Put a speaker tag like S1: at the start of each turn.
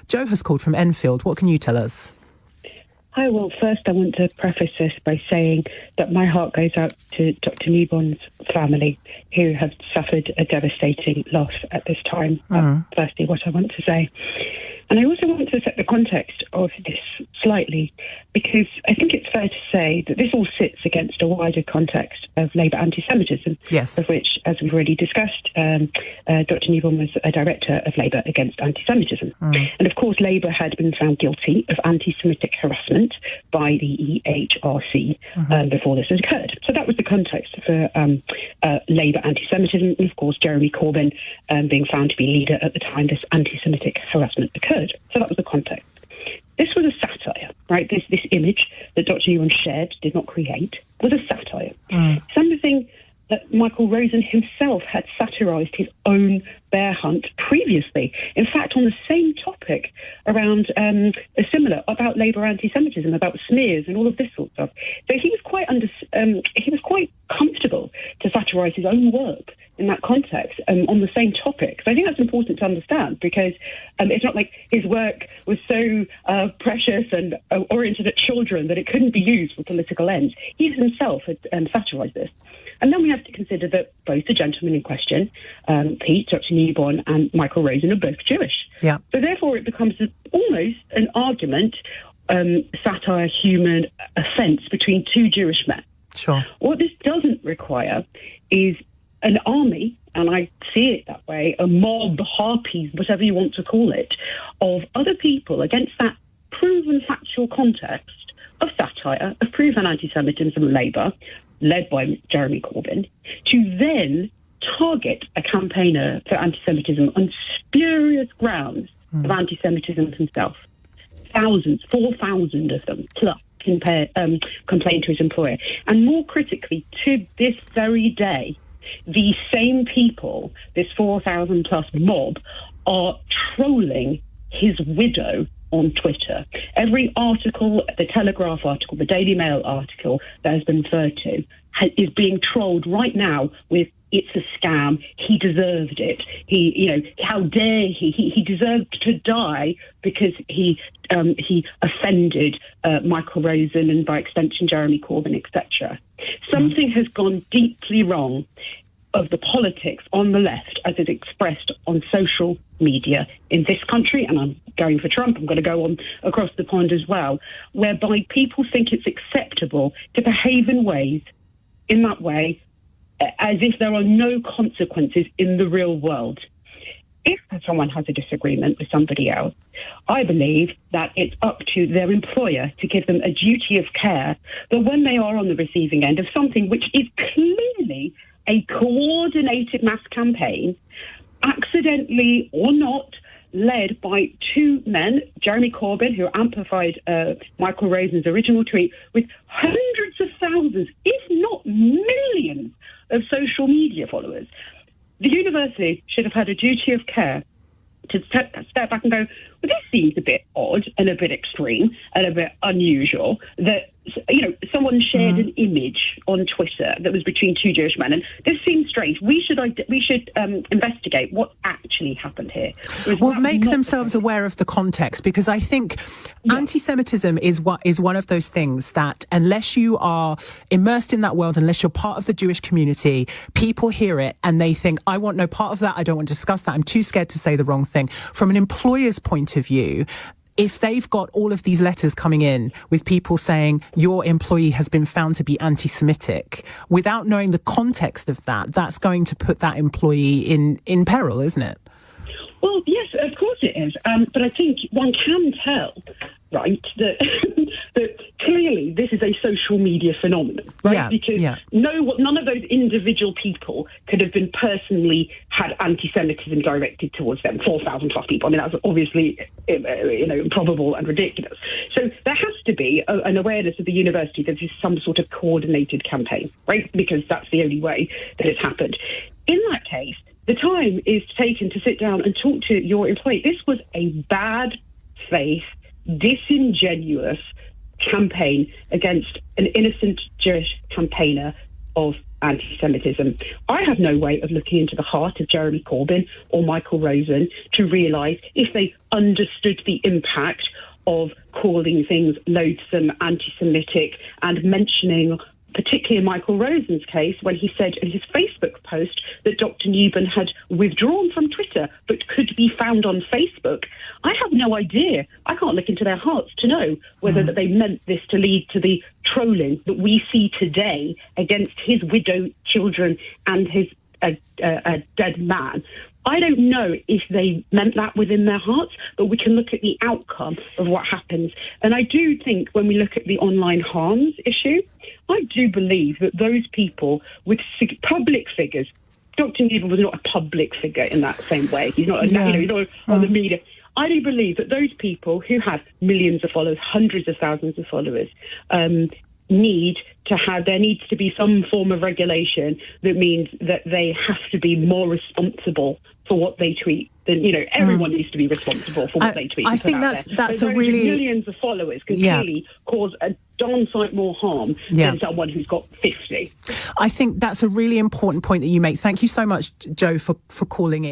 S1: Joe has called from Enfield. What can you tell us?
S2: Hi, well, first I want to preface this by saying that my heart goes out to Dr. Newborn's family, who have suffered a devastating loss at this time. Firstly, what I want to say. And I also want to set the context of this slightly, because I think it's fair to say that this all sits against a wider context of Labour anti-Semitism,
S1: yes,
S2: of which, as we've already discussed, Dr. Newborn was a director of Labour against anti-Semitism. And of course, Labour had been found guilty of anti-Semitic harassment by the EHRC before this had occurred. So that was the context for Labour anti-Semitism, and of course, Jeremy Corbyn being found to be leader at the time this anti-Semitic harassment occurred. So that was the context. This was a satire, right? This image that Dr. Newborn shared, did not create, was a satire. Something that Michael Rosen himself had satirised his own bear hunt previously. In fact, on the same topic around similar about Labour anti-Semitism, about smears and all of this sort of stuff. So he was quite comfortable to satirise his own work in that context on the same topic. So I think that's important to understand, because it's not like his work was so precious and oriented at children that it couldn't be used for political ends. He himself had satirised this. And then we have to consider that both the gentlemen in question, Pete, Dr. Newborn, and Michael Rosen, are both Jewish.
S1: Yeah.
S2: So therefore it becomes almost an argument, satire, human offence between two Jewish men.
S1: Sure.
S2: What this doesn't require is an army, and I see it that way, a mob, harpies, whatever you want to call it, of other people against that proven factual context of satire, of proven anti-Semitism and Labour, led by Jeremy Corbyn, to then target a campaigner for anti-Semitism on spurious grounds of anti-Semitism himself. 4,000 of them plus complained to his employer. And more critically, to this very day, the same people, this 4,000 plus mob, are trolling his widow on Twitter. Every article, the Telegraph article, the Daily Mail article that has been referred to is being trolled right now with "it's a scam, he deserved it, how dare he deserved to die because he offended Michael Rosen and by extension Jeremy Corbyn, etc." Something has gone deeply wrong of the politics on the left as it's expressed on social media in this country, and I'm going for Trump, I'm going to go on across the pond as well, whereby people think it's acceptable to behave in that way as if there are no consequences in the real world. If someone has a disagreement with somebody else, I believe that it's up to their employer to give them a duty of care that when they are on the receiving end of something which is clearly a coordinated mass campaign, accidentally or not, led by two men, Jeremy Corbyn, who amplified Michael Rosen's original tweet with hundreds of thousands, if not millions, of social media followers. The university should have had a duty of care to step back and go, well, this seems a bit odd and a bit extreme and a bit unusual that, someone shared an image on Twitter that was between two Jewish men, and this seems strange. We should investigate what actually happened here.
S1: Well, make themselves aware of the context, because I think anti-Semitism is one of those things that unless you are immersed in that world, unless you're part of the Jewish community, people hear it and they think, I want no part of that, I don't want to discuss that, I'm too scared to say the wrong thing. From an employer's point of view, if they've got all of these letters coming in with people saying your employee has been found to be anti-Semitic, without knowing the context of that, that's going to put that employee in peril, isn't it?
S2: Well, yes, of course it is. But I think one can tell, right, that clearly this is a social media phenomenon, right?
S1: Yeah,
S2: because none of those individual people could have been personally had anti-Semitism directed towards them. 4,000 plus people. I mean, that's obviously improbable and ridiculous. So there has to be an awareness of the university that this is some sort of coordinated campaign, right? Because that's the only way that it's happened. In that case, the time is taken to sit down and talk to your employee. This was a bad faith, disingenuous campaign against an innocent Jewish campaigner of anti-Semitism. I have no way of looking into the heart of Jeremy Corbyn or Michael Rosen to realise if they understood the impact of calling things loathsome, anti-Semitic, and mentioning, particularly in Michael Rosen's case, when he said in his Facebook post that Dr. Newman had withdrawn from Twitter but could be found on Facebook. I have no idea. I can't look into their hearts to know whether that they meant this to lead to the trolling that we see today against his widow, children, and his a dead man. I don't know if they meant that within their hearts, but we can look at the outcome of what happens. And I do think when we look at the online harms issue, I do believe that those people with public figures, Dr. Newman was not a public figure in that same way. He's not, he's not on the media. I do believe that those people who have millions of followers, hundreds of thousands of followers, there needs to be some form of regulation that means that they have to be more responsible for what they tweet. Then, everyone needs to be responsible for what they tweet.
S1: I think that's a really...
S2: Millions of followers can clearly cause a darn sight more harm than someone who's got 50.
S1: I think that's a really important point that you make. Thank you so much, Joe, for calling in.